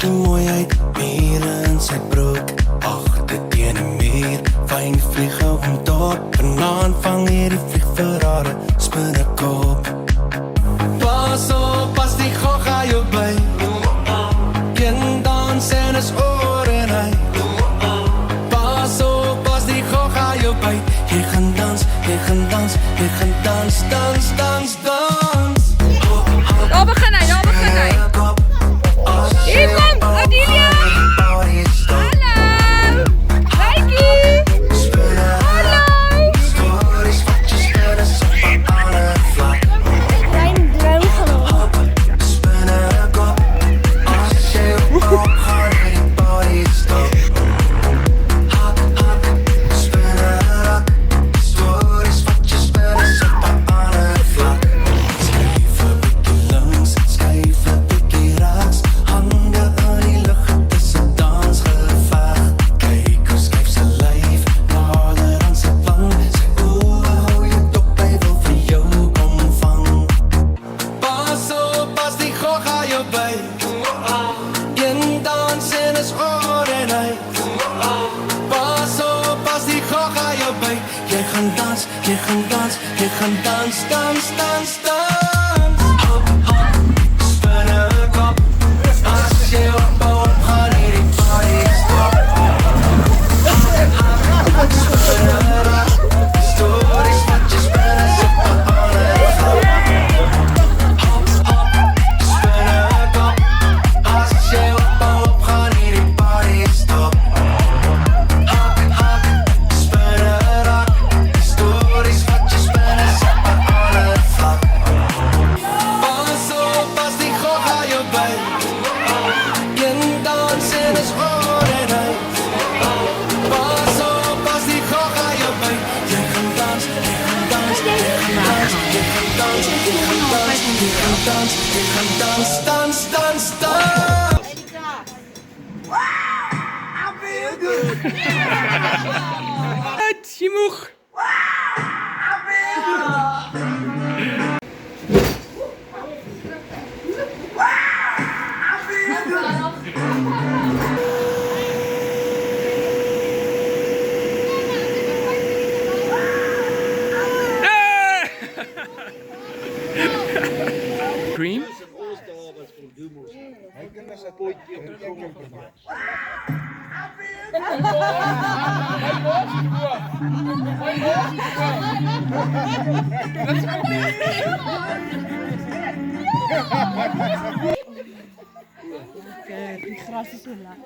Hoe mooi uit, mure in sy broek agter teen die muur, fyn vliege om top. Vanaand vang hierdie vliegverrade spinnekop. Pas op as die gogga jou by, een dans en is oor en hy. Pas op as die gogga jou by, jy gaan dans, jy gaan dans, jy gaan dans, dans, dans, dans. Daar begin hy, daar begin hy. Hier kom, Adelia! Hallo! Rykie! Hallo! Klein droom gemaak. Dans, dans, dans, dans. Hop, hop, spinne kop. As jy ophou, gaan hierdie party stop. Hop, hop, spinne rap. Stories wat jy spinne sit aan 'n flap. Hop, hop, spinne kop. As jy ophou, gaan hierdie party stop. Hop, hop, spinne rap. Stories wat jy spinne sit. Dans, dans, dans, dans. I feel good. Jy moeg. I feel good. I feel good. Cream? Die gras is so lekker.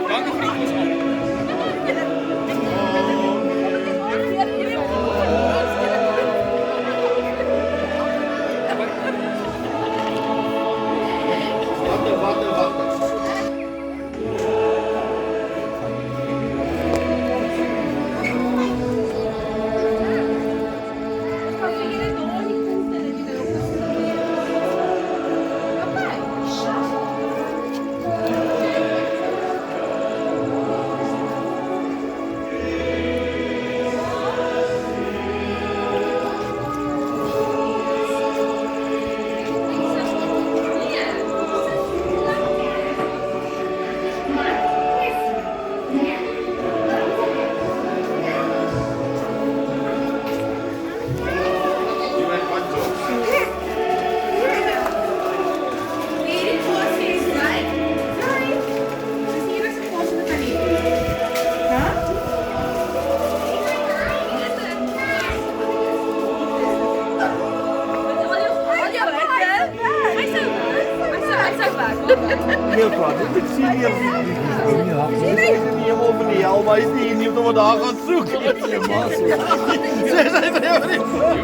Danke voor die kost. Heel kwaad, dit is serieus. Ze weten niet helemaal van die hel, maar is die niet of we daar gaan zoeken. Ze zijn er helemaal niet voor.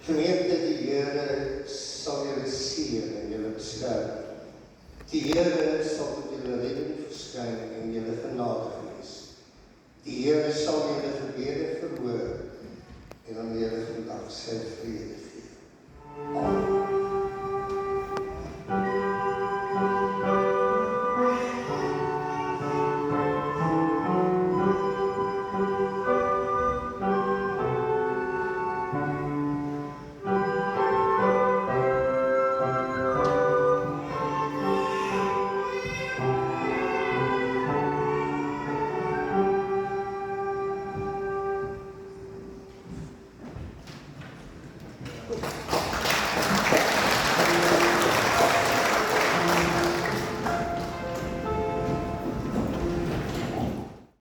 Gemeente, die Here sal julle seën en julle beskerm. Die Here sal tot julle redding verskyn en julle genadig wees. Die Here sal julle gebede verhoor en aan julle vandag sy vrede gee. Amen.